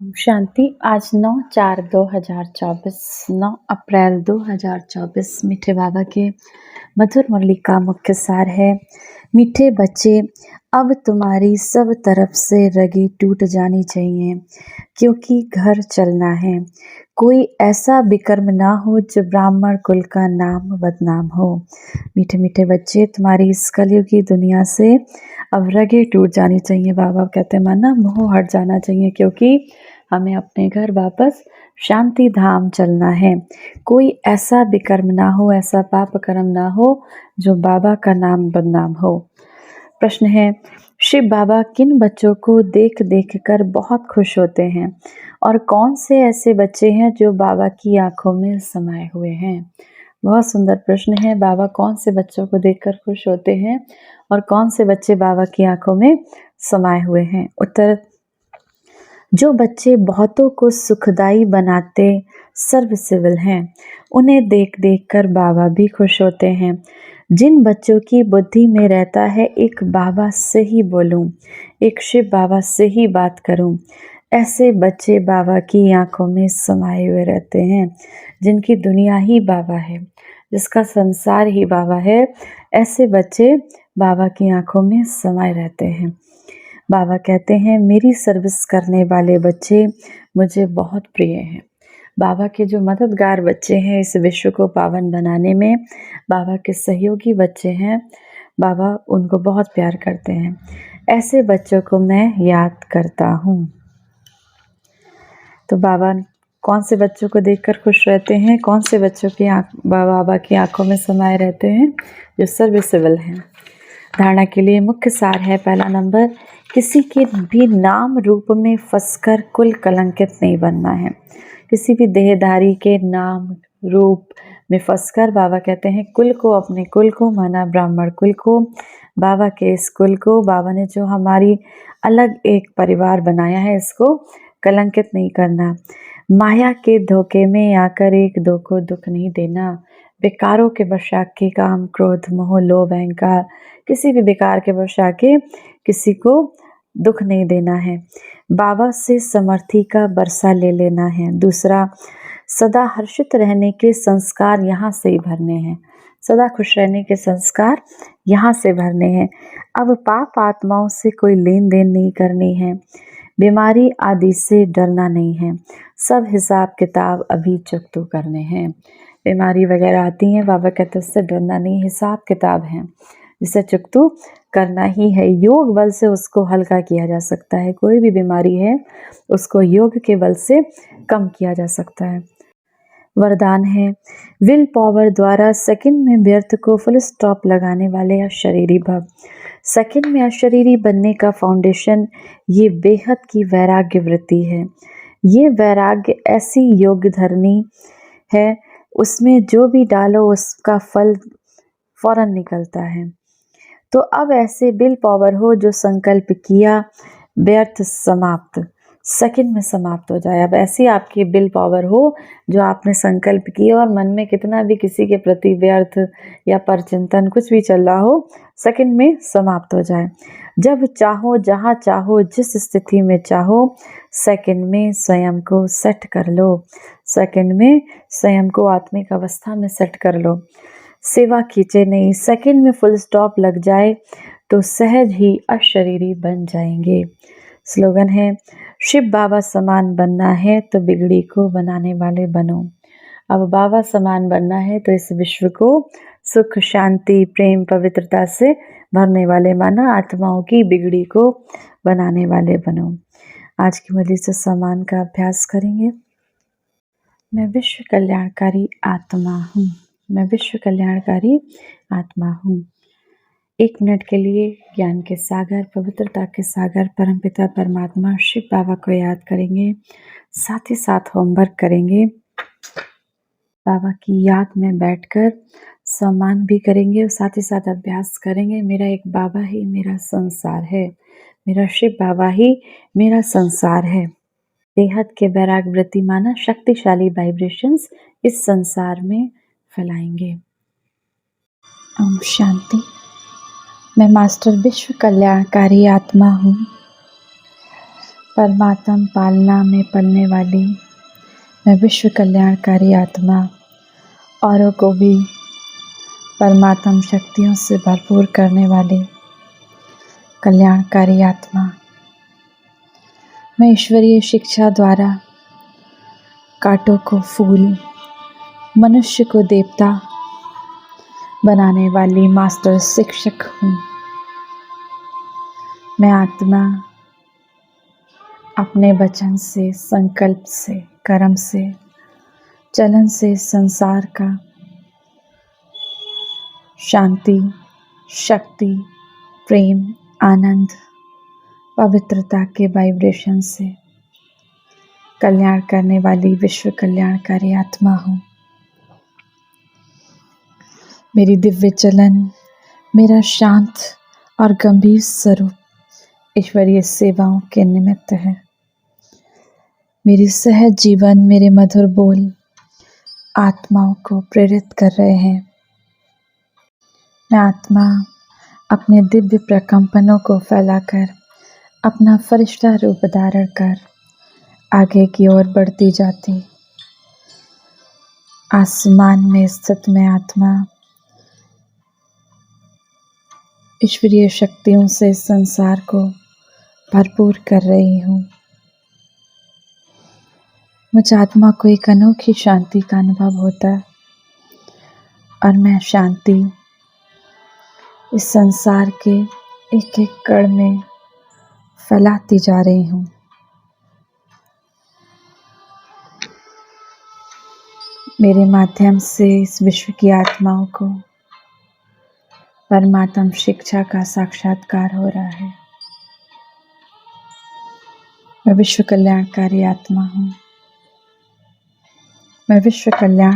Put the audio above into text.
ओम शांति। आज 9/4/2024 9 अप्रैल 2024 मीठे बाबा के मधुर मुरली का मुख्य सार है। मीठे बच्चे, अब तुम्हारी सब तरफ से रगे टूट जानी चाहिए, क्योंकि घर चलना है। कोई ऐसा विकर्म ना हो जो ब्राह्मण कुल का नाम बदनाम हो। मीठे मीठे बच्चे, तुम्हारी इस कलयुगी दुनिया से अब रगे टूट जानी चाहिए। बाबा कहते हैं माना मोह हट जाना चाहिए, क्योंकि हमें अपने घर वापस शांति धाम चलना है। कोई ऐसा विकर्म ना हो, ऐसा पाप कर्म ना हो जो बाबा का नाम बदनाम हो। प्रश्न है, शिव बाबा किन बच्चों को देख देख कर बहुत खुश होते हैं, और कौन से ऐसे बच्चे हैं जो बाबा की आंखों में समाये हुए हैं। बहुत सुंदर प्रश्न है। बाबा कौन से बच्चों को देखकर खुश होते हैं और कौन से बच्चे बाबा की आंखों में समाये हुए हैं। उत्तर, जो बच्चे बहुतों को सुखदाई बनाते सर्वसिविल हैं, उन्हें देख देख कर बाबा भी खुश होते हैं। जिन बच्चों की बुद्धि में रहता है एक बाबा से ही बोलूं, एक शिव बाबा से ही बात करूं, ऐसे बच्चे बाबा की आंखों में समाये हुए रहते हैं। जिनकी दुनिया ही बाबा है, जिसका संसार ही बाबा है, ऐसे बच्चे बाबा की आंखों में समाये रहते हैं। बाबा कहते हैं, मेरी सर्विस करने वाले बच्चे मुझे बहुत प्रिय हैं। बाबा के जो मददगार बच्चे हैं इस विश्व को पावन बनाने में, बाबा के सहयोगी बच्चे हैं, बाबा उनको बहुत प्यार करते हैं। ऐसे बच्चों को मैं याद करता हूँ। तो बाबा कौन से बच्चों को देखकर खुश रहते हैं, कौन से बच्चों की बाबा की आंखों में समाये रहते हैं, जो सर्विसिबल हैं। धारणा के लिए मुख्य सार है। पहला नंबर, किसी के भी नाम रूप में फंसकर कुल कलंकित नहीं बनना है। किसी भी देहधारी के नाम रूप में फंसकर, बाबा कहते हैं कुल को, अपने कुल को माना ब्राह्मण कुल को, बाबा के इस कुल को, बाबा ने जो हमारी अलग एक परिवार बनाया है, इसको कलंकित नहीं करना। माया के धोखे में आकर एक दो को दुख नहीं देना। विकारों के वश आके काम क्रोध मोह लोभ अहंकार, किसी भी विकार के वश आके किसी को दुख नहीं देना है। बाबा से समर्थी का बरसा ले लेना है। दूसरा, सदा हर्षित रहने के संस्कार यहाँ से ही भरने हैं। सदा खुश रहने के संस्कार यहाँ से भरने हैं। अब पाप आत्माओं से कोई लेन देन नहीं करनी है। बीमारी आदि से डरना नहीं है। सब हिसाब किताब अभी चुकतो करने हैं। बीमारी वगैरह आती हैं, बाबा कहते हैं उससे डरना नहीं, हिसाब किताब है जिसे चुकतो करना ही है। योग बल से उसको हल्का किया जा सकता है। कोई भी बीमारी है उसको योग के बल से कम किया जा सकता है। वरदान है, विल पावर द्वारा सेकंड में व्यर्थ को फुल स्टॉप लगाने वाले अशरीरी भव। सेकंड में अशरीरी बनने का फाउंडेशन ये बेहद की वैराग्य वृत्ति है। ये वैराग्य ऐसी योग धरनी है, उसमें जो भी डालो उसका फल फौरन निकलता है। तो अब ऐसे विल पावर हो जो संकल्प किया व्यर्थ समाप्त, सेकंड में समाप्त हो जाए। अब ऐसी आपकी विल पावर हो जो आपने संकल्प किया और मन में कितना भी किसी के प्रति व्यर्थ या परचिंतन कुछ भी चल रहा हो, सेकंड में समाप्त हो जाए। जब चाहो, जहाँ चाहो, जिस स्थिति में चाहो, सेकंड में स्वयं को सेट कर लो। सेकंड में स्वयं को आत्मिक अवस्था में सेट कर लो। सेवा खींचे नहीं, सेकंड में फुल स्टॉप लग जाए तो सहज ही अशरीरी बन जाएंगे। स्लोगन है, शिव बाबा समान बनना है तो बिगड़ी को बनाने वाले बनो। अब बाबा समान बनना है तो इस विश्व को सुख शांति प्रेम पवित्रता से भरने वाले माना आत्माओं की बिगड़ी को बनाने वाले बनो। आज की मुरली से सम्मान का अभ्यास करेंगे। मैं विश्व कल्याणकारी आत्मा हूँ। मैं विश्व कल्याणकारी आत्मा हूँ। 1 मिनट के लिए ज्ञान के सागर, पवित्रता के सागर परमपिता परमात्मा शिव बाबा को याद करेंगे। साथ ही साथ होमवर्क करेंगे। बाबा की याद में बैठकर सम्मान भी करेंगे और साथ ही साथ अभ्यास करेंगे। मेरा एक बाबा ही मेरा संसार है। मेरा शिव बाबा ही मेरा संसार है। बेहद के वैराग वृत्ति माना शक्तिशाली वाइब्रेशंस इस संसार में फैलाएंगे। ओम शांति। मैं मास्टर विश्व कल्याणकारी आत्मा हूँ। परमात्म पालना में पलने वाली मैं विश्व कल्याणकारी आत्मा, औरों को भी परमात्म शक्तियों से भरपूर करने वाली कल्याणकारी आत्मा। मैं ईश्वरीय शिक्षा द्वारा कांटों को फूल, मनुष्य को देवता बनाने वाली मास्टर शिक्षक हूँ। मैं आत्मा अपने वचन से, संकल्प से, कर्म से, चलन से संसार का शांति, शक्ति, प्रेम, आनंद, पवित्रता के वाइब्रेशन से कल्याण करने वाली विश्व कल्याणकारी आत्मा हूँ। मेरी दिव्य चलन, मेरा शांत और गंभीर स्वरूप ईश्वरीय सेवाओं के निमित्त है। मेरी सहज जीवन, मेरे मधुर बोल आत्माओं को प्रेरित कर रहे हैं। मैं आत्मा अपने दिव्य प्रकंपनों को फैलाकर अपना फरिश्ता रूप धारण कर आगे की ओर बढ़ती जाती। आसमान में स्थित मैं आत्मा ईश्वरीय शक्तियों से संसार को भरपूर कर रही हूँ। मुझ आत्मा को एक अनोखी शांति का अनुभव होता है और मैं शांति इस संसार के एक एक कण में फैलाती जा रही हूँ। मेरे माध्यम से इस विश्व की आत्माओं को परमात्म शिक्षा का साक्षात्कार हो रहा है। मैं विश्व कल्याणकारी आत्मा हूँ। मैं विश्व कल्याण